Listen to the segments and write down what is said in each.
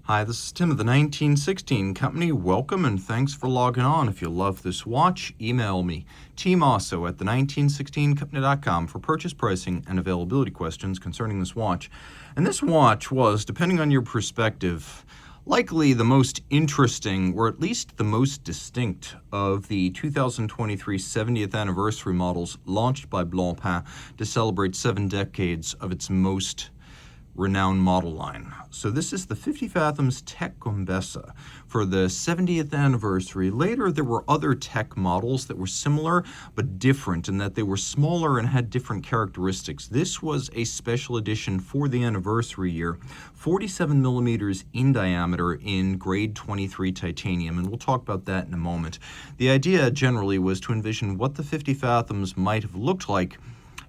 Hi, this is Tim of the 1916 Company. Welcome and thanks for logging on. If you love this watch, email me, Team Mosso at the1916company.com for purchase pricing and availability questions concerning this watch. And this watch was, depending on your perspective, likely the most interesting, or at least the most distinct, of the 2023 70th anniversary models launched by Blancpain to celebrate 7 decades of its most renowned model line. So this is the 50 Fathoms Tech Gombessa for the 70th anniversary. Later there were other Tech models that were similar but different in that they were smaller and had different characteristics. This was a special edition for the anniversary year, 47 millimeters in diameter in grade 23 titanium, and we'll talk about that in a moment. The idea generally was to envision what the 50 Fathoms might have looked like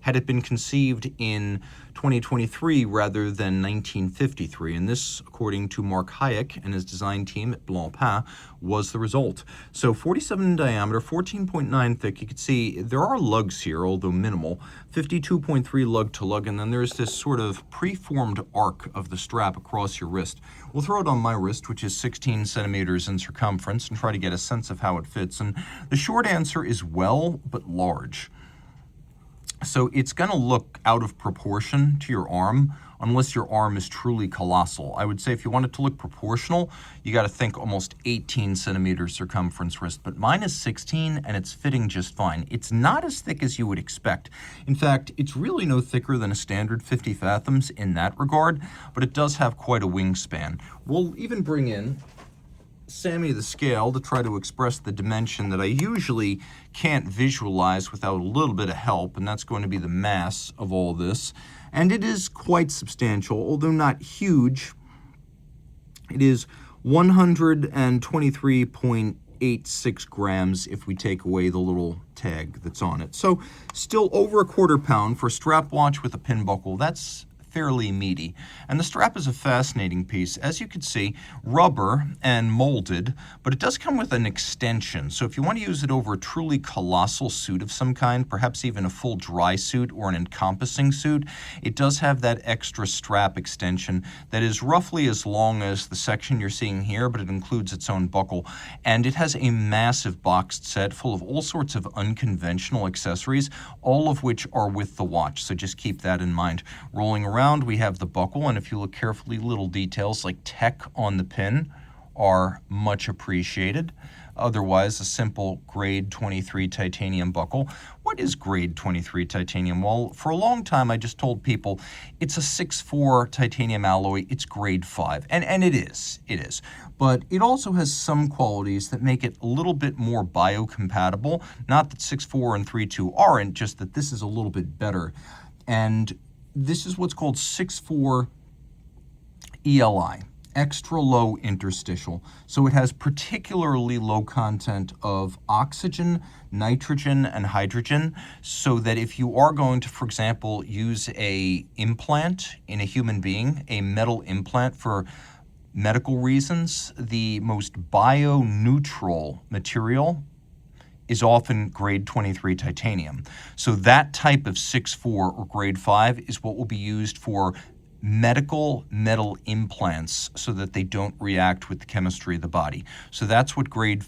had it been conceived in 2023 rather than 1953. And this, according to Mark Hayek and his design team at Blancpain, was the result. So 47 in diameter, 14.9 thick. You can see there are lugs here, although minimal. 52.3 lug-to-lug, and then there's this sort of preformed arc of the strap across your wrist. We'll throw it on my wrist, which is 16 centimeters in circumference, and try to get a sense of how it fits. And the short answer is well, but large. So it's going to look out of proportion to your arm unless your arm is truly colossal. I would say if you want it to look proportional, you got to think almost 18 centimeters circumference wrist, but mine is 16 and it's fitting just fine. It's not as thick as you would expect. In fact, it's really no thicker than a standard 50 Fathoms in that regard, but it does have quite a wingspan. We'll even bring in Sammy the scale to try to express the dimension that I usually can't visualize without a little bit of help, and that's going to be the mass of all this. And it is quite substantial, although not huge. It is 123.86 grams if we take away the little tag that's on it. So still over a quarter pound for a strap watch with a pin buckle. That's fairly meaty. And the strap is a fascinating piece. As you can see, rubber and molded, but it does come with an extension. So if you want to use it over a truly colossal suit of some kind, perhaps even a full dry suit or an encompassing suit, it does have that extra strap extension that is roughly as long as the section you're seeing here, but it includes its own buckle. And it has a massive boxed set full of all sorts of unconventional accessories, all of which are with the watch. So just keep that in mind. Rolling around, we have the buckle, and if you look carefully, little details like tech on the pin are much appreciated. Otherwise, a simple grade 23 titanium buckle. What is grade 23 titanium? Well, for a long time, I just told people it's a 6.4 titanium alloy. It's grade 5, and it is. But it also has some qualities that make it a little bit more biocompatible. Not that 6.4 and 3.2 aren't, just that this is a little bit better. And this is what's called 6.4 ELI, extra low interstitial. So it has particularly low content of oxygen, nitrogen, and hydrogen, so that if you are going to, for example, use a implant in a human being, a metal implant for medical reasons, the most bio-neutral material is often grade 23 titanium. So that type of 6.4 or grade 5 is what will be used for medical metal implants so that they don't react with the chemistry of the body. So that's what grade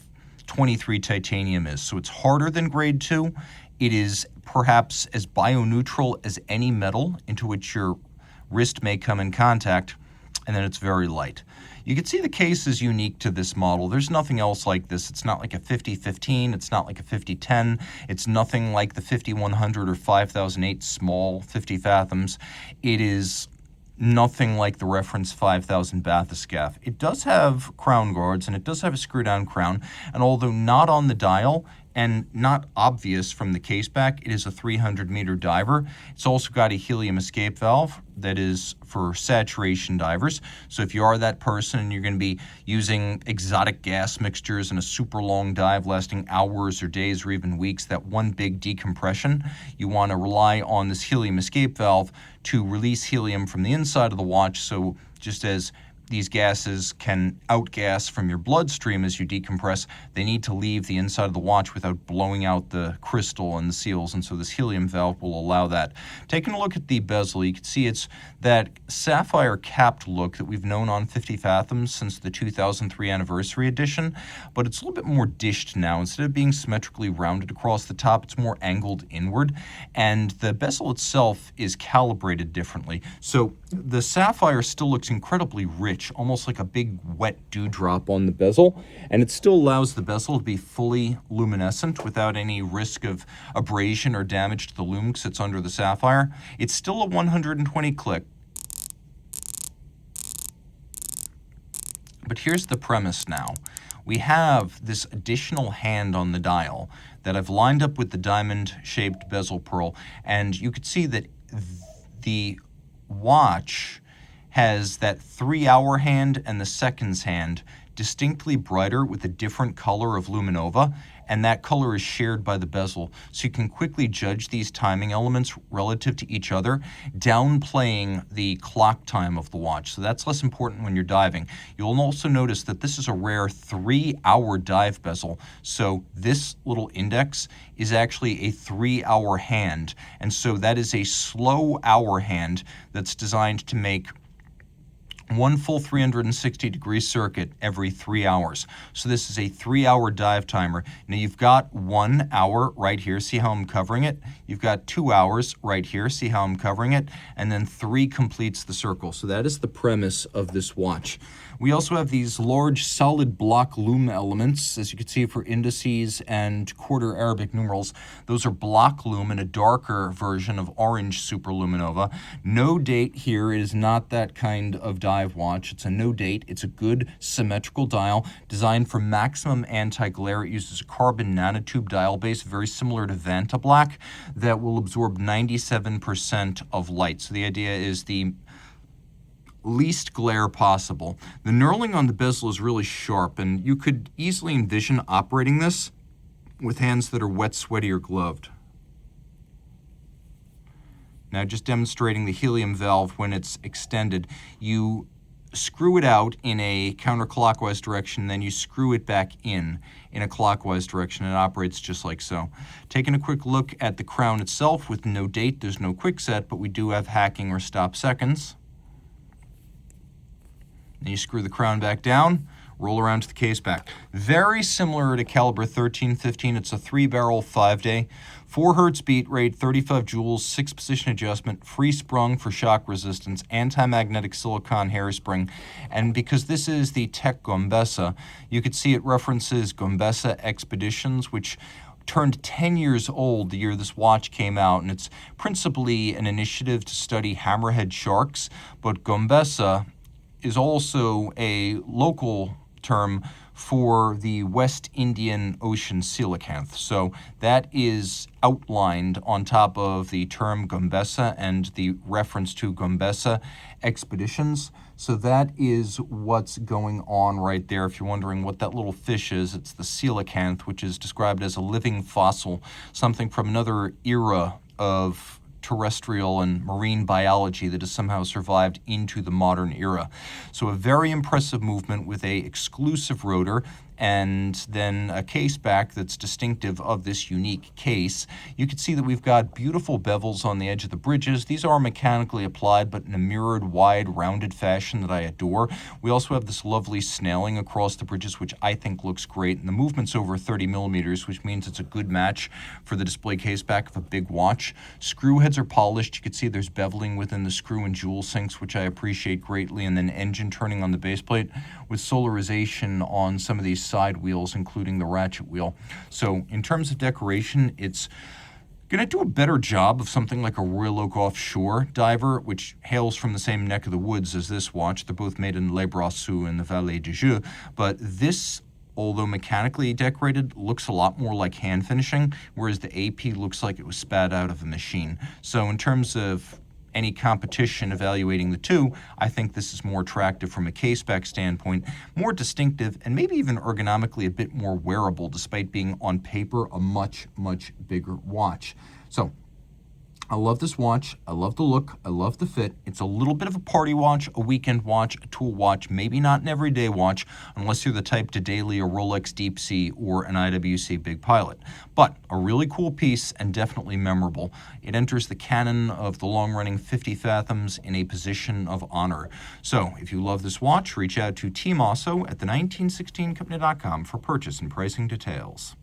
23 titanium is. So it's harder than grade 2. It is perhaps as bio-neutral as any metal into which your wrist may come in contact, and then it's very light. You can see the case is unique to this model. There's nothing else like this. It's not like a 5015, it's not like a 5010, it's nothing like the 5100 or 5008 small 50 Fathoms. It is nothing like the reference 5000 bathyscaphe. It does have crown guards, and it does have a screw-down crown, and although not on the dial, and not obvious from the case back, it is a 300-meter diver. It's also got a helium escape valve that is for saturation divers. So if you are that person and you're going to be using exotic gas mixtures in a super long dive lasting hours or days or even weeks, that one big decompression, you want to rely on this helium escape valve to release helium from the inside of the watch. So just as these gases can outgas from your bloodstream as you decompress, they need to leave the inside of the watch without blowing out the crystal and the seals, and so this helium valve will allow that. Taking a look at the bezel, you can see it's that sapphire capped look that we've known on 50 Fathoms since the 2003 anniversary edition, but it's a little bit more dished now. Instead of being symmetrically rounded across the top, it's more angled inward, and the bezel itself is calibrated differently. So the sapphire still looks incredibly rich, almost like a big wet dewdrop on the bezel, and it still allows the bezel to be fully luminescent without any risk of abrasion or damage to the lume because it's under the sapphire. It's still a 120 click. But here's the premise now. We have this additional hand on the dial that I've lined up with the diamond-shaped bezel pearl, and you could see that the watch has that 3-hour hand and the seconds hand distinctly brighter with a different color of luminova, and that color is shared by the bezel. So you can quickly judge these timing elements relative to each other, downplaying the clock time of the watch. So that's less important when you're diving. You'll also notice that this is a rare 3-hour dive bezel. So this little index is actually a 3-hour hand. And so that is a slow hour hand that's designed to make one full 360-degree circuit every 3 hours. So this is a 3-hour dive timer. Now you've got 1 hour right here. See how I'm covering it? You've got 2 hours right here. See how I'm covering it? And then 3 completes the circle. So that is the premise of this watch. We also have these large solid block lume elements, as you can see for indices and quarter Arabic numerals. Those are block lume in a darker version of orange superluminova. No date here. It is not that kind of dive watch. It's a no date. It's a good symmetrical dial designed for maximum anti-glare. It uses a carbon nanotube dial base, very similar to Vanta Black, that will absorb 97% of light. So the idea is the least glare possible. The knurling on the bezel is really sharp, and you could easily envision operating this with hands that are wet, sweaty, or gloved. Now, just demonstrating the helium valve when it's extended, you screw it out in a counterclockwise direction, then you screw it back in a clockwise direction. It operates just like so. Taking a quick look at the crown itself with no date, there's no quick set, but we do have hacking or stop seconds. Then you screw the crown back down, roll around to the case back. Very similar to caliber 1315. It's a 3-barrel 5-day, 4 hertz beat rate, 35 joules, 6-position adjustment, free sprung for shock resistance, anti-magnetic silicone hairspring. And because this is the Tech Gombessa, you could see it references Gombessa Expeditions, which turned 10 years old the year this watch came out, and it's principally an initiative to study hammerhead sharks, but Gombessa is also a local term for the West Indian Ocean coelacanth. So that is outlined on top of the term Gombessa and the reference to Gombessa Expeditions. So that is what's going on right there. If you're wondering what that little fish is, it's the coelacanth, which is described as a living fossil, something from another era of terrestrial and marine biology that has somehow survived into the modern era. So a very impressive movement with a exclusive rotor and then a case back that's distinctive of this unique case. You can see that we've got beautiful bevels on the edge of the bridges. These are mechanically applied, but in a mirrored, wide, rounded fashion that I adore. We also have this lovely snailing across the bridges, which I think looks great. And the movement's over 30 millimeters, which means it's a good match for the display case back of a big watch. Screw heads are polished. You can see there's beveling within the screw and jewel sinks, which I appreciate greatly. And then engine turning on the base plate with solarization on some of these side wheels, including the ratchet wheel. So in terms of decoration, it's going to do a better job of something like a Royal Oak Offshore diver, which hails from the same neck of the woods as this watch. They're both made in Le Brassus and the Vallée du Jeu, but this, although mechanically decorated, looks a lot more like hand finishing, whereas the AP looks like it was spat out of a machine. So in terms of any competition evaluating the two, I think this is more attractive from a caseback standpoint, more distinctive, and maybe even ergonomically a bit more wearable, despite being on paper a much, much bigger watch. So I love this watch. I love the look. I love the fit. It's a little bit of a party watch, a weekend watch, a tool watch, maybe not an everyday watch, unless you're the type to daily a Rolex Deep Sea or an IWC Big Pilot. But a really cool piece and definitely memorable. It enters the canon of the long-running 50 Fathoms in a position of honor. So if you love this watch, reach out to Team Mosso at the 1916company.com for purchase and pricing details.